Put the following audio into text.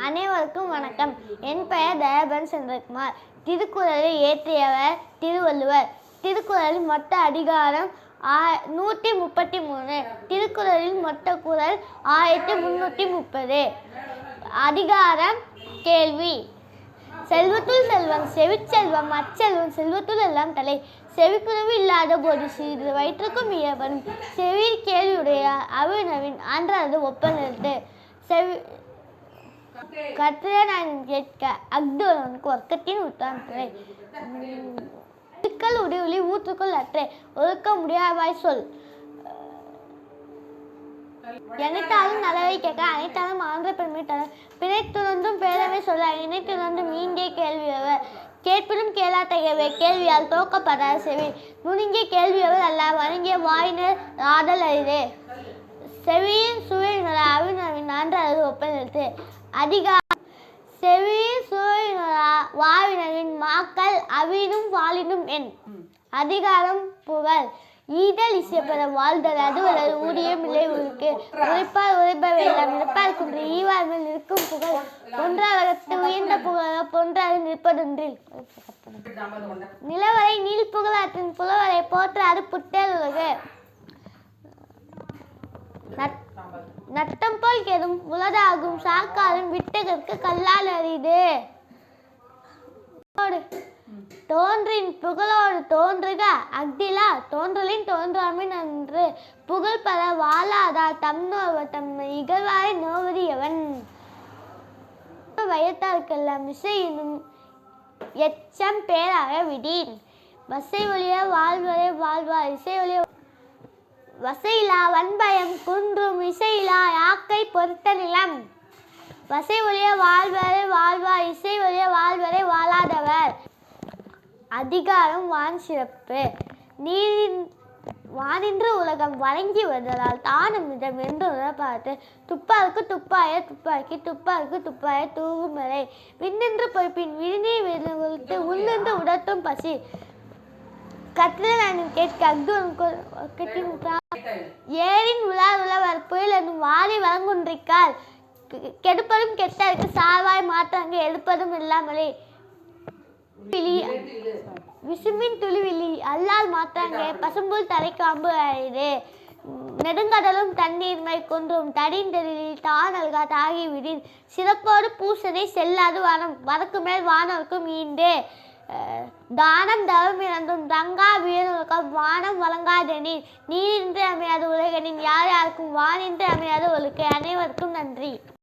அனைவருக்கும் வணக்கம். என் பெயர் தயாபரன் செந்தில்குமார். திருக்குறளை இயற்றியவர் திருவள்ளுவர். திருக்குறளில் மொத்த அதிகாரம் 133. திருக்குறளில் மொத்த குறள் 1330. அதிகாரம் கேள்வி. செல்வத்துள் செல்வம் செவிச்செல்வம் அச்செல்வம் செல்வத்துள் எல்லாம் தலை. செவிக்குறவு இல்லாத போது சிறிது வயிற்றுக்கும் இயல்படும். செவி கேள்வியுடைய அவினவின் அன்றது ஒப்பநிறுத்து. கற்றேன் கேட்க அஃதொருவனுக்கு ஒர்க்கத்தின் உத்தான்றை. உடுக்கல் உடையுளி ஊற்றுக்குள் அற்றை. ஒழுக்க முடியாவாய் சொல். எனைத்தாலும் நலவை கேட்க அனைத்தாலும் ஆன்ற பெருமை தர. பிறை துறந்தும் பேரவை சொல்ல இணை துறந்தும் ஈங்கே கேள்வியவர். கேட்பினும் கேளாதகையவை கேள்வியால் தோக்கப்படாத செவி. நுணுங்கிய கேள்வியவர் அல்ல வணங்கிய வாயினர் ஆதல் அரிதே. செவியின் சுவையினர அவினவின் அன்றது ஒப்பநிறுத்து. அதிகாரம். செவியின் சுவையினர வாவினவின் மாக்கள் அவினும் வாளினும் என். அதிகாரம் புகழ். ஈதல் இசைப்பெற வாழ்தல் அதுவலர் ஊதியம் இல்லை உருக்கு. உழைப்பால் உழைப்பவை எல்லாம் நிற்பால் குன்று ஈவார் மேல் நிற்கும் புகழ். ஒன்றாகத்து உயர்ந்த புகழ பொன்றாக நிற்பதொன்றில். நிலவரை நீள் புகழாற்றின் புலவரை போற்ற அது புட்டேல் உலகு. நட்டம் போல் கெடும் உலதாகும் சாக்காரும் விட்டகற்கு கல்லால் அரிது. தோன்றின் புகழோடு தோன்றுக அஃதிலா தோன்றலின் தோன்றாமை நன்று. புகழ் பல வாழாதார் தம்நோவர் தம்மை இகழ்வாரை நோவது எவன். வயத்தார்க்கெல்லாம் இசையினும் எச்சம் பேராக விடீன். வசை ஒழிய வாழ்வரை வாழ்வார் இசை ஒழிய வசையிலா வன்பயம் குன்றும் இசையிலா யாக்கை பொறுத்த நிலம். வசை ஒழிய வாழ்வரை வாழ்வார் இசை ஒழிய வாழ்வரை வாழாதவர். அதிகாரம் வான் சிறப்பு. வானின்று உலகம் வழங்கி வருவதால் தானமிதம் என்று உணர்பார்த்து. துப்பாருக்கு துப்பாய துப்பாக்கி துப்பாருக்கு துப்பாய தூவும் வரை. விண்ணின்று பொய்ப்பின் விழிநீர் விழுத்து உள்நின்று உடற்றும் பசி. கற்றேன் கேட்க அஃதொருவனுக்கு. ஏரின் உலார் உழவர் புயல் என்னும் வாரி வழங்குன்றிக்கால். கெடுப்பதும் கெட்டருக்கு சார்வாய் மாற்றாங்க எடுப்பதும் இல்லாமலே. விசும்பின் துளிவிலி அல்லால் மாற்றாங்க பசும்புல் தலைக்காம்பு அழிது. நெடுங்கடலும் தண்ணீர்மை கொன்றும் தடிந்தெழில் தானல்கா தாகிவிடின். சிறப்போடு பூசனை செல்லாது வானம் வடக்கு மேல் வானவர்க்கும் ஈண்டு. தானம் தவம் இறந்தும் தங்கா வீரனுக்கும் வானம் வழங்காதெனின். நீரின்றி அமையாது உலகனின் யார் யாருக்கும் வானின்றி அமையாது ஒழுக்கு. அனைவருக்கும் நன்றி.